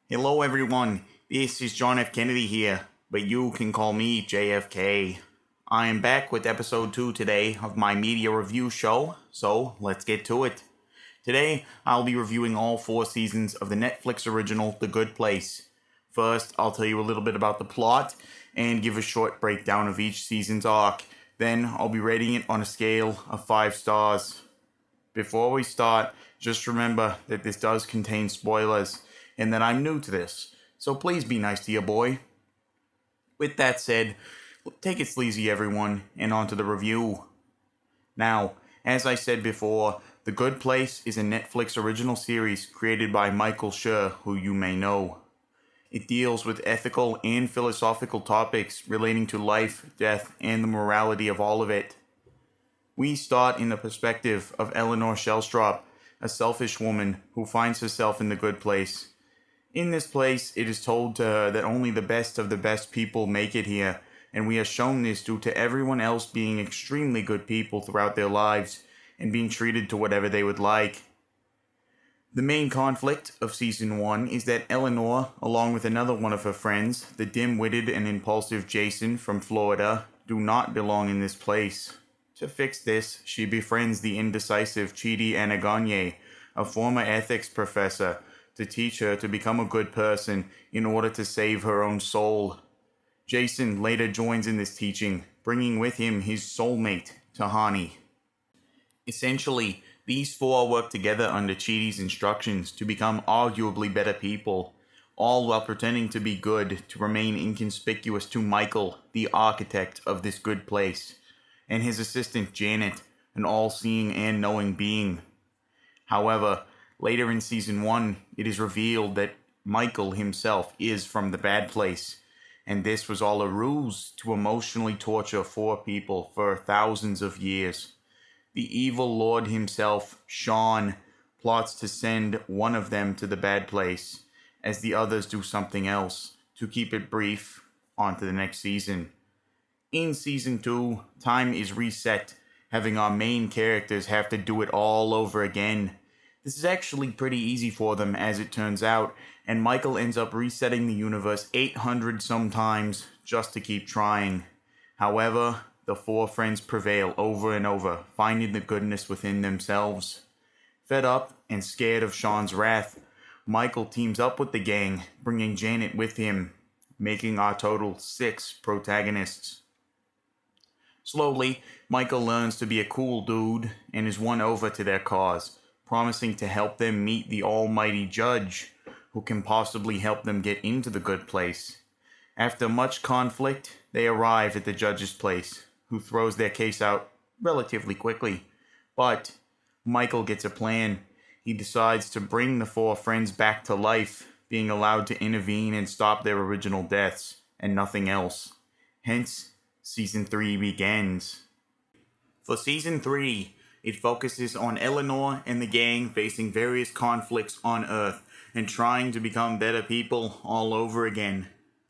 Hello everyone, this is John F. Kennedy here, but you can call me JFK. I am back with episode 2 today of my media review show, so let's get to it. Today, I'll be reviewing all 4 seasons of the Netflix original The Good Place. First, I'll tell you a little bit about the plot and give a short breakdown of each season's arc. Then, I'll be rating it on a scale of 5 stars. Before we start, just remember that this does contain spoilers, and that I'm new to this, so please be nice to your boy. With that said, take it sleazy everyone, and on to the review. Now, as I said before, The Good Place is a Netflix original series created by Michael Schur, who you may know. It deals with ethical and philosophical topics relating to life, death, and the morality of all of it. We start in the perspective of Eleanor Shellstrop, a selfish woman who finds herself in the good place. In this place, it is told to her that only the best of the best people make it here, and we are shown this due to everyone else being extremely good people throughout their lives, and being treated to whatever they would like. The main conflict of Season 1 is that Eleanor, along with another one of her friends, the dim-witted and impulsive Jason from Florida, do not belong in this place. To fix this, she befriends the indecisive Chidi Anagonye, a former ethics professor, to teach her to become a good person in order to save her own soul. Jason later joins in this teaching, bringing with him his soulmate, Tahani. Essentially, these 4 work together under Chidi's instructions to become arguably better people, all while pretending to be good to remain inconspicuous to Michael, the architect of this good place, and his assistant Janet, an all-seeing and knowing being. However, later in Season 1, it is revealed that Michael himself is from the bad place, and this was all a ruse to emotionally torture 4 people for thousands of years. The evil lord himself, Sean, plots to send one of them to the bad place, as the others do something else. To keep it brief, on to the next season. In Season 2, time is reset, having our main characters have to do it all over again. This is actually pretty easy for them, as it turns out, and Michael ends up resetting the universe 800 some times just to keep trying. However, the 4 friends prevail over and over, finding the goodness within themselves. Fed up and scared of Sean's wrath, Michael teams up with the gang, bringing Janet with him, making our total 6 protagonists. Slowly, Michael learns to be a cool dude and is won over to their cause, promising to help them meet the almighty judge, who can possibly help them get into the good place. After much conflict, they arrive at the judge's place, who throws their case out relatively quickly. But Michael gets a plan. He decides to bring the 4 friends back to life, being allowed to intervene and stop their original deaths, and nothing else. Hence, Season 3 begins. For Season 3, it focuses on Eleanor and the gang facing various conflicts on Earth and trying to become better people all over again.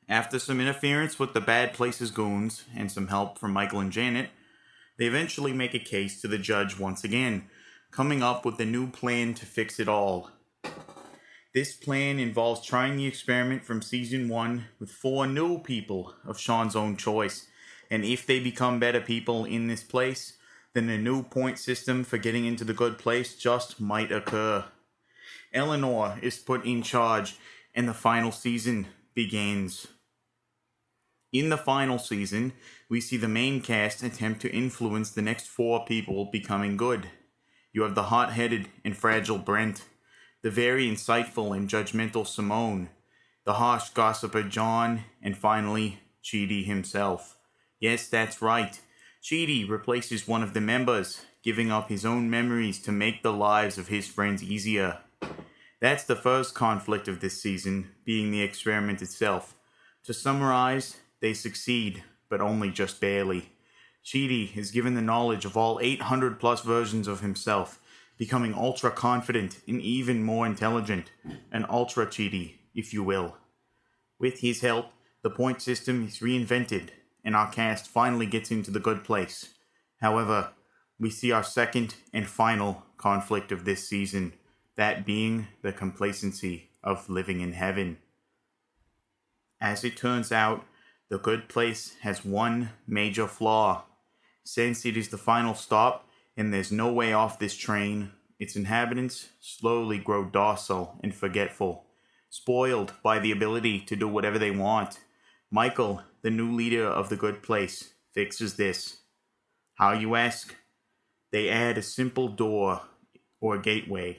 After some interference with the Bad Place's goons and some help from Michael and Janet, they eventually make a case to the judge once again, coming up with a new plan to fix it all. This plan involves trying the experiment from Season 1 with 4 new people of Sean's own choice, and if they become better people in this place, then a new point system for getting into the good place just might occur. Eleanor is put in charge, and the final season begins. In the final season, we see the main cast attempt to influence the next 4 people becoming good. You have the hot-headed and fragile Brent, the very insightful and judgmental Simone, the harsh gossiper John, and finally, Chidi himself. Yes, that's right. Chidi replaces one of the members, giving up his own memories to make the lives of his friends easier. That's the first conflict of this season, being the experiment itself. To summarize, they succeed, but only just barely. Chidi is given the knowledge of all 800 plus versions of himself, becoming ultra confident and even more intelligent, an ultra Chidi, if you will. With his help, the point system is reinvented, and our cast finally gets into the good place. However, we see our second and final conflict of this season, that being the complacency of living in heaven. As it turns out, the good place has one major flaw. Since it is the final stop and there's no way off this train, its inhabitants slowly grow docile and forgetful, spoiled by the ability to do whatever they want. Michael, the new leader of the good place, fixes this. How, you ask? They add a simple door or gateway.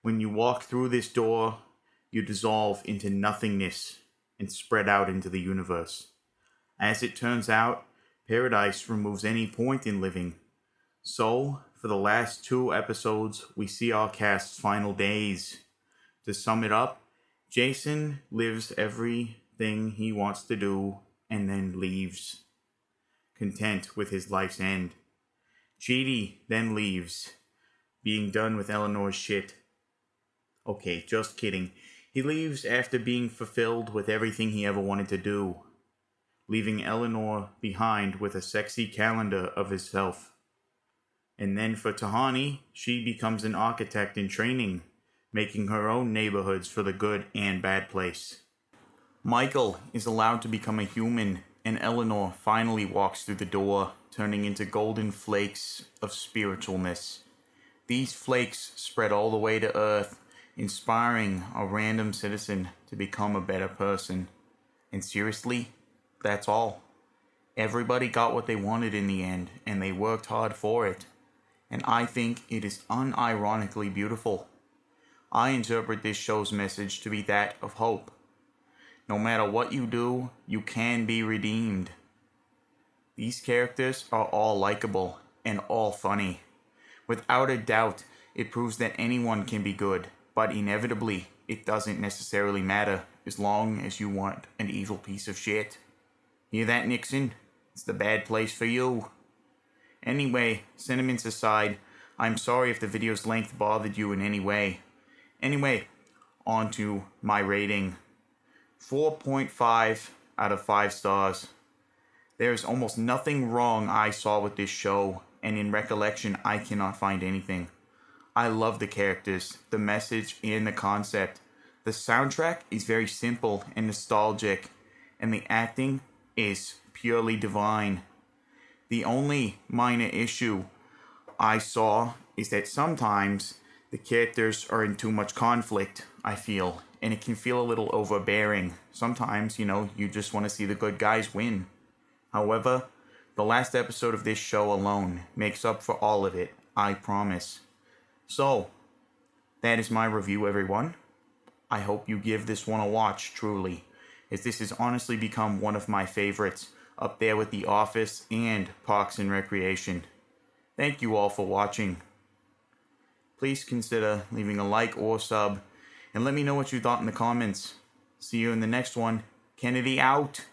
When you walk through this door, you dissolve into nothingness and spread out into the universe. As it turns out, paradise removes any point in living. So, for the last 2 episodes, we see our cast's final days. To sum it up, Jason lives everything he wants to do and then leaves, content with his life's end. Chidi then leaves, being done with Eleanor's shit. Okay, just kidding. He leaves after being fulfilled with everything he ever wanted to do, leaving Eleanor behind with a sexy calendar of herself. And then for Tahani, she becomes an architect in training, making her own neighborhoods for the good and bad place. Michael is allowed to become a human, and Eleanor finally walks through the door, turning into golden flakes of spiritualness. These flakes spread all the way to Earth, inspiring a random citizen to become a better person. And seriously, that's all. Everybody got what they wanted in the end, and they worked hard for it. And I think it is unironically beautiful. I interpret this show's message to be that of hope. No matter what you do, you can be redeemed. These characters are all likable and all funny. Without a doubt, it proves that anyone can be good, but inevitably, it doesn't necessarily matter as long as you want an evil piece of shit. Hear that, Nixon? It's the bad place for you. Anyway, sentiments aside, I'm sorry if the video's length bothered you in any way. Anyway, on to my rating. 4.5 out of 5 stars. There is almost nothing wrong I saw with this show, and in recollection, I cannot find anything. I love the characters, the message, and the concept. The soundtrack is very simple and nostalgic, and the acting is purely divine. The only minor issue I saw is that sometimes the characters are in too much conflict, I feel, and it can feel a little overbearing. Sometimes, you just want to see the good guys win. However, the last episode of this show alone makes up for all of it, I promise. So, that is my review, everyone. I hope you give this one a watch, truly, as this has honestly become one of my favorites, up there with The Office and Parks and Recreation. Thank you all for watching. Please consider leaving a like or sub, and let me know what you thought in the comments. See you in the next one. Kennedy out!